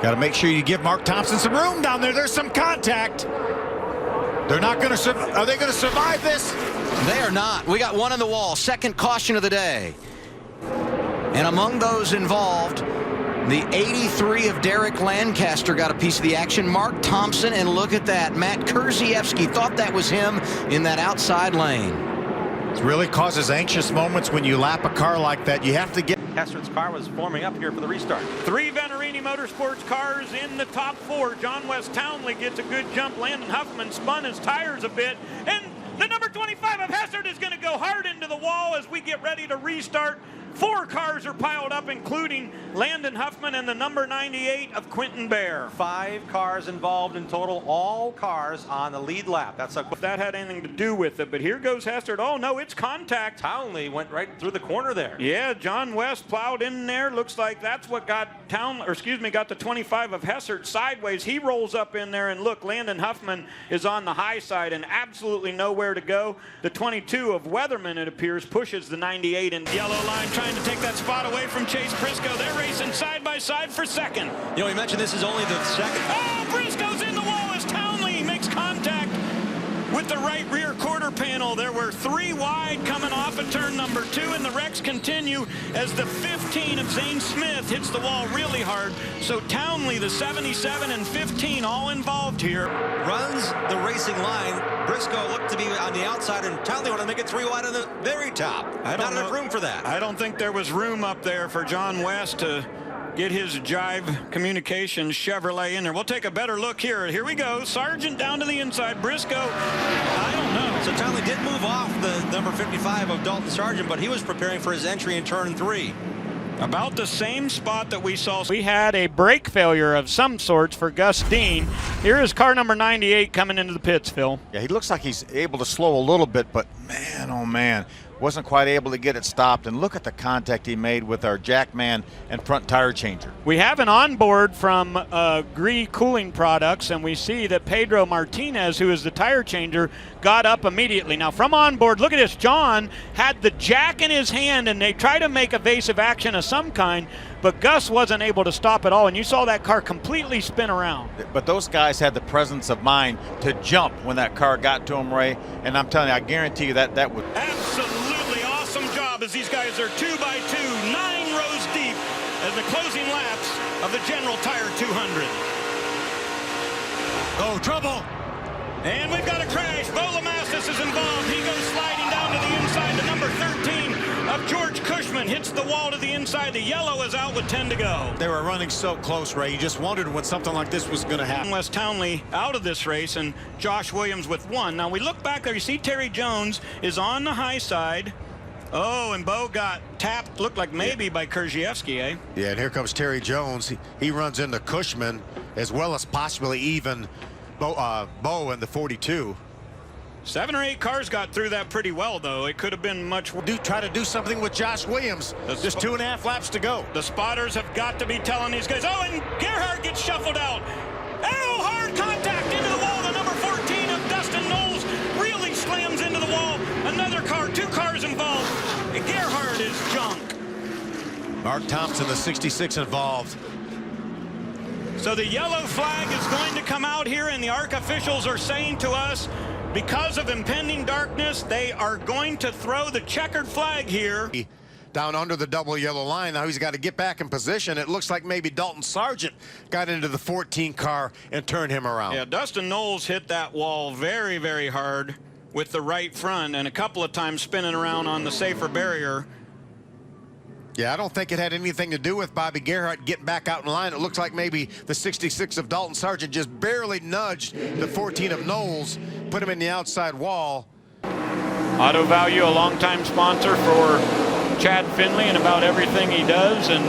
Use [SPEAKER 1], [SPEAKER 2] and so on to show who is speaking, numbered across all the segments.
[SPEAKER 1] Got to make sure you give Mark Thompson some room down there. There's some contact. They're not going to are they going to survive this?
[SPEAKER 2] They are not. We got one on the wall. Second caution of the day. And among those involved, the 83 of Derek Lancaster got a piece of the action. Mark Thompson, and look at that. Matt Kurziewski thought that was him in that outside lane.
[SPEAKER 1] It really causes anxious moments when you lap a car like that. You have to get...
[SPEAKER 3] Hessert's car was forming up here for the restart.
[SPEAKER 4] 3 Venerini Motorsports cars in the top 4. John West Townley gets a good jump. Landon Huffman spun his tires a bit. And the number 25 of Hessert is going to go hard into the wall as we get ready to restart. 4 cars are piled up, including Landon Huffman and the number 98 of Quentin Bear.
[SPEAKER 3] 5 cars involved in total, all cars on the lead lap. That's
[SPEAKER 4] If that had anything to do with it, but here goes Hessert. Oh no, it's contact.
[SPEAKER 3] Townley went right through the corner there.
[SPEAKER 4] Yeah, John West plowed in there. Looks like that's what got got the 25 of Hessert sideways. He rolls up in there, and look, Landon Huffman is on the high side and absolutely nowhere to go. The 22 of Weatherman, it appears, pushes the 98 in yellow line, trying to take that spot away from Chase Briscoe. They're racing side by side for second.
[SPEAKER 3] You know, we mentioned this is only the second.
[SPEAKER 4] Oh, Briscoe's in the wall as Townley makes contact with the right rear quarter panel. There were 3 wide coming off of turn number 2, and the wrecks continue as the 15 of Zane Smith hits the wall really hard. So Townley, the 77 and 15, all involved here.
[SPEAKER 3] Runs the racing line. Briscoe looked to be on the outside, and Townley wanted to make it 3 wide on the very top. Not enough room for that.
[SPEAKER 4] I don't think there was room up there for John West to get his Jive Communications Chevrolet in there. We'll take a better look here. Here we go. Sargent down to the inside. Briscoe, I don't know.
[SPEAKER 3] So Townley did move off the number 55 of Dalton Sargent, but he was preparing for his entry in turn 3.
[SPEAKER 4] About the same spot that we saw. We had a brake failure of some sorts for Gus Dean. Here is car number 98 coming into the pits, Phil.
[SPEAKER 1] Yeah, he looks like he's able to slow a little bit, but man, oh man, wasn't quite able to get it stopped. And look at the contact he made with our Jackman and front tire changer.
[SPEAKER 4] We have an onboard from Gree Cooling Products, and we see that Pedro Martinez, who is the tire changer, got up immediately. Now from onboard, look at this. John had the jack in his hand, and they tried to make evasive action of some kind, but Gus wasn't able to stop at all, and you saw that car completely spin around.
[SPEAKER 1] But those guys had the presence of mind to jump when that car got to him, Ray, and I'm telling you, I guarantee you that would...
[SPEAKER 4] Absolutely awesome job as these guys are 2 by 2, 9 rows deep as the closing laps of the General Tire 200.
[SPEAKER 1] Oh, trouble!
[SPEAKER 4] And we've got a crash. Bo Lamassus is involved. He goes sliding down to the inside. The number 13 of George Cushman hits the wall to the inside. The yellow is out with 10 to go.
[SPEAKER 1] They were running so close, Ray. You just wondered when something like this was going to happen.
[SPEAKER 4] West Townley out of this race, and Josh Williams with 1. Now we look back there. You see Terry Jones is on the high side. Oh, and Bo got tapped, looked like maybe by Kurziewski, eh?
[SPEAKER 5] Yeah, and here comes Terry Jones. He runs into Cushman as well as possibly even Bo in the 42.
[SPEAKER 4] 7 or 8 cars got through that pretty well, though. It could have been much worse.
[SPEAKER 5] Try to do something with Josh Williams. Just 2.5 laps to go.
[SPEAKER 4] The spotters have got to be telling these guys. Oh, and Gerhardt gets shuffled out. Oh, hard contact into the wall. The number 14 of Dustin Knowles really slams into the wall. Another car, 2 cars involved. And Gerhardt is junk.
[SPEAKER 5] Mark Thompson, the 66, involved.
[SPEAKER 4] So the yellow flag is going to come out here, and the ARC officials are saying to us, because of impending darkness, they are going to throw the checkered flag here.
[SPEAKER 5] Down under the double yellow line. Now he's got to get back in position. It looks like maybe Dalton Sargent got into the 14 car and turned him around.
[SPEAKER 4] Yeah, Dustin Knowles hit that wall very, very hard with the right front, and a couple of times spinning around on the safer barrier.
[SPEAKER 5] Yeah, I don't think it had anything to do with Bobby Gerhardt getting back out in line. It looks like maybe the 66 of Dalton Sargent just barely nudged the 14 of Knowles, put him in the outside wall.
[SPEAKER 4] Auto Value, a longtime sponsor for Chad Finley and about everything he does, and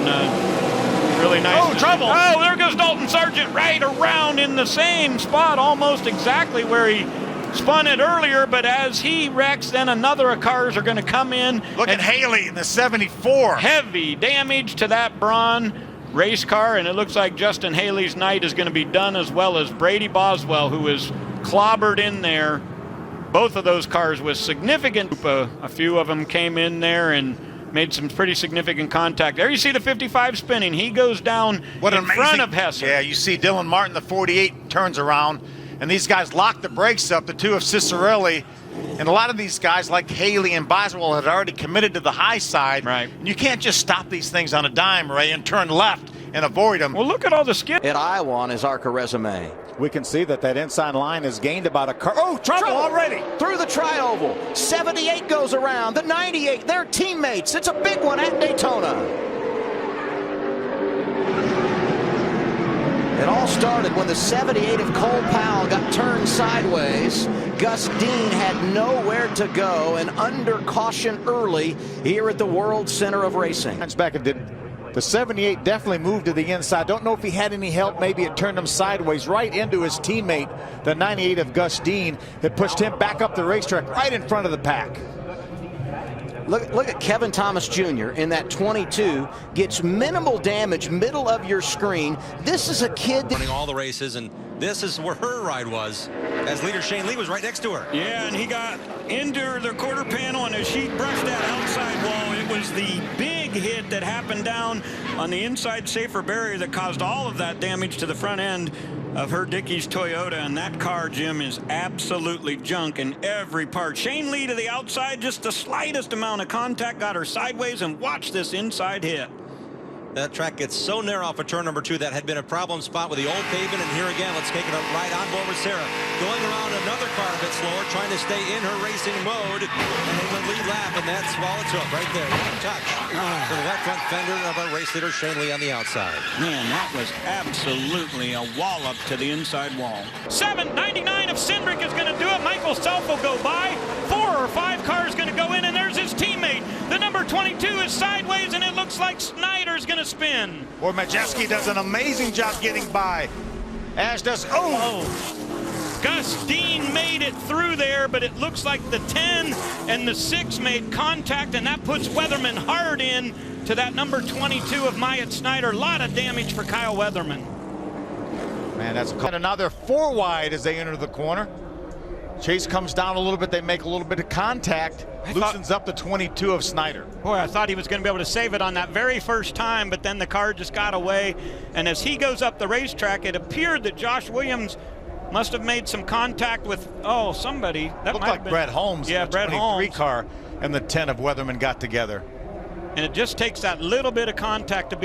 [SPEAKER 4] really nice. Oh, trouble! Oh, there goes Dalton Sargent right around in the same spot, almost exactly where he spun it earlier, but as he wrecks, then another of cars are going to come in.
[SPEAKER 1] Look at Haley in the 74.
[SPEAKER 4] Heavy damage to that Braun race car, and it looks like Justin Haley's night is going to be done, as well as Brady Boswell, who is clobbered in there. Both of those cars with significant. A few of them came in there and made some pretty significant contact. There you see the 55 spinning. He goes down in front of Hesser.
[SPEAKER 1] Yeah, you see Dylan Martin, the 48, turns around, and these guys lock the brakes up, the two of Cicerelli. And a lot of these guys, like Haley and Boswell, had already committed to the high side.
[SPEAKER 4] Right.
[SPEAKER 1] And you can't just stop these things on a dime, Ray, and turn left and avoid them.
[SPEAKER 4] Well, look at all the skid.
[SPEAKER 2] At Iowa on his ARCA resume.
[SPEAKER 6] We can see that inside line has gained about a car. Oh, trouble already.
[SPEAKER 2] Through the tri-oval. 78 goes around. The 98, their teammates. It's a big one at Daytona. It all started when the 78 of Cole Powell got turned sideways. Gus Dean had nowhere to go and under caution early here at the World Center of Racing.
[SPEAKER 6] Back and did. The 78 definitely moved to the inside. Don't know if he had any help. Maybe it turned him sideways right into his teammate. The 98 of Gus Dean had pushed him back up the racetrack right in front of the pack.
[SPEAKER 2] Look at Kevin Thomas Jr. in that 22. Gets minimal damage, middle of your screen. This is a kid that
[SPEAKER 3] Running all the races, and this is where her ride was, as leader Shane Lee was right next to her.
[SPEAKER 4] Yeah, and he got into the quarter panel, and as she brushed that outside wall, it was the big hit that happened down on the inside safer barrier that caused all of that damage to the front end of her Dickies Toyota. And that car, Jim, is absolutely junk in every part. Shane Lee to the outside, just the slightest amount of contact, got her sideways, and watch this inside hit.
[SPEAKER 3] That track gets so narrow off of turn number 2. That had been a problem spot with the old pavement. And here again, let's take it right on board with Sarah. Going around another car a bit slower, trying to stay in her racing mode. And in the lead lap, and that's all it took right there. One touch to the left front fender of our race leader, Shane Lee, on the outside.
[SPEAKER 4] Man, that was absolutely a wallop to the inside wall. 799 of Cindric is going to do it. Michael Self will go by. 4 or 5 cars going to go in, and there's his teammate. The number 22 is sideways, and it looks like Snyder's going to spin.
[SPEAKER 1] Boy, Majeski does an amazing job getting by. As does,
[SPEAKER 4] Gus Dean made it through there, but it looks like the 10 and the 6 made contact, and that puts Weatherman hard in to that number 22 of Myatt Snyder. A lot of damage for Kyle Weatherman.
[SPEAKER 1] Man, that's a and now they're 4 wide as they enter the corner. Chase comes down a little bit. They make a little bit of contact. Loosens up the 22 of Snyder.
[SPEAKER 4] Boy, I thought he was going to be able to save it on that very first time, but then the car just got away. And as he goes up the racetrack, it appeared that Josh Williams must have made some contact with, somebody. That
[SPEAKER 1] Looked
[SPEAKER 4] might
[SPEAKER 1] like
[SPEAKER 4] have been
[SPEAKER 1] Brett Holmes.
[SPEAKER 4] Yeah,
[SPEAKER 1] the
[SPEAKER 4] Brett
[SPEAKER 1] 23
[SPEAKER 4] Holmes.
[SPEAKER 1] car and the 10 of Weatherman got together.
[SPEAKER 4] And it just takes that little bit of contact to be